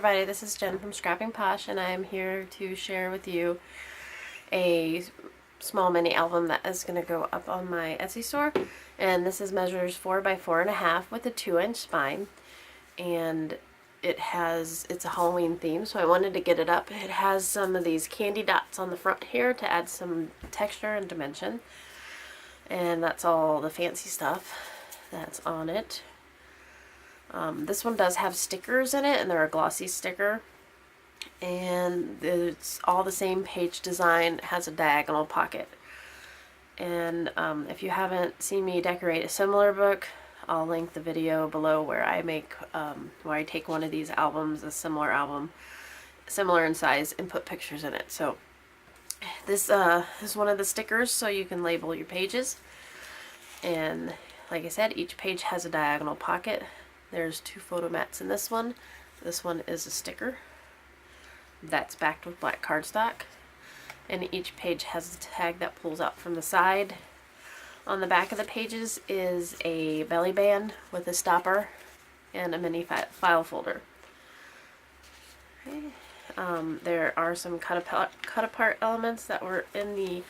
everybody, this is Jen from Scrapping Posh, and I am here to share with you a small mini album that is going to go up on my Etsy store. And this is measures 4 by 4.5 with a 2-inch spine, and it's a Halloween theme, so I wanted to get it up. It has some of these candy dots on the front here to add some texture and dimension, and that's all the fancy stuff that's on it. This one does have stickers in it, and they're a glossy sticker, and it's all the same page design. It has a diagonal pocket. And if you haven't seen me decorate a similar book, I'll link the video below where I take one of these albums, a similar album, similar in size, and put pictures in it. So this is one of the stickers, so you can label your pages. And like I said, each page has a diagonal pocket. There's 2 photo mats in this one. This one is a sticker that's backed with black cardstock. And each page has a tag that pulls out from the side. On the back of the pages is a belly band with a stopper and a mini file folder. Okay. There are some cut apart elements that were in the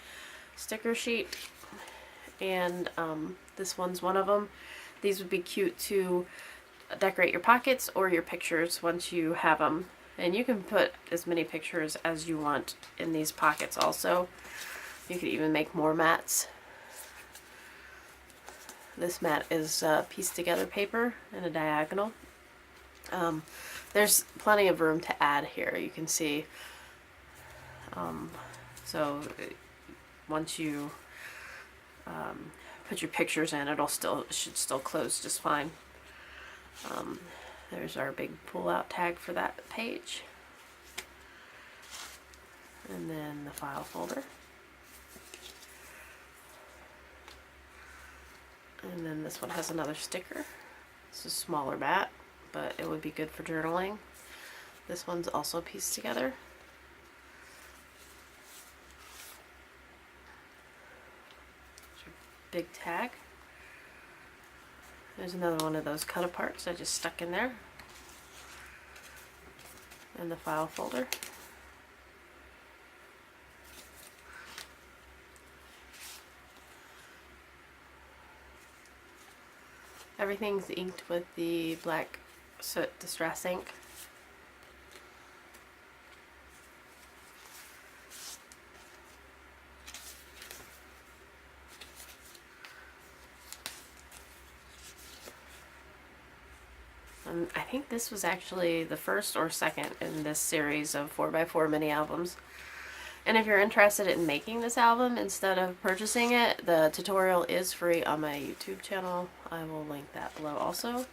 sticker sheet, and this one's one of them. These would be cute to decorate your pockets or your pictures once you have them. And you can put as many pictures as you want in these pockets also. You could even make more mats. This mat is pieced together paper in a diagonal. There's plenty of room to add here, you can see. So once you put your pictures in, it should still close just fine. There's our big pull-out tag for that page. And then the file folder. And then this one has another sticker. It's a smaller mat, but it would be good for journaling. This one's also pieced together. There's your big tag. There's another one of those cut aparts I just stuck in there. And the file folder. Everything's inked with the black soot distress ink. And I think this was actually the first or second in this series of 4x4 mini albums. And if you're interested in making this album instead of purchasing it, the tutorial is free on my YouTube channel. I will link that below also.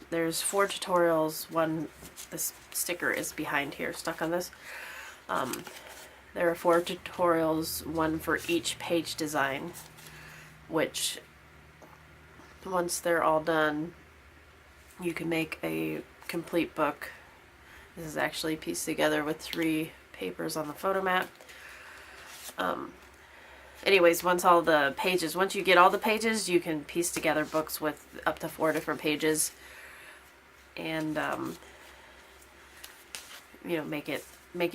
There's 4 tutorials. This sticker is behind here, stuck on this. There are 4 tutorials, one for each page design, which once they're all done, you can make a complete book. This is actually pieced together with 3 papers on the photo mat. Anyways, once you get all the pages, you can piece together books with up to 4 different pages, and you know, make it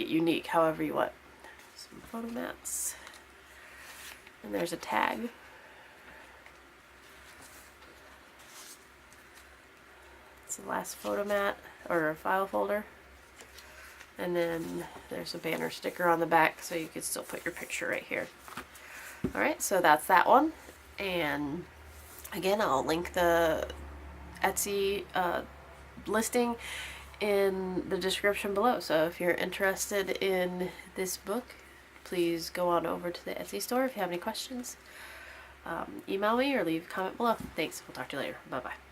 unique however you want. Some photo mats, and there's a tag. It's the last photo mat or file folder, and then there's a banner sticker on the back, so you could still put your picture right here. Alright, so that's that one, and again, I'll link the Etsy listing in the description below. So if you're interested in this book, please go on over to the Etsy store. If you have any questions, email me or leave a comment below. Thanks. We'll talk to you later. Bye-bye.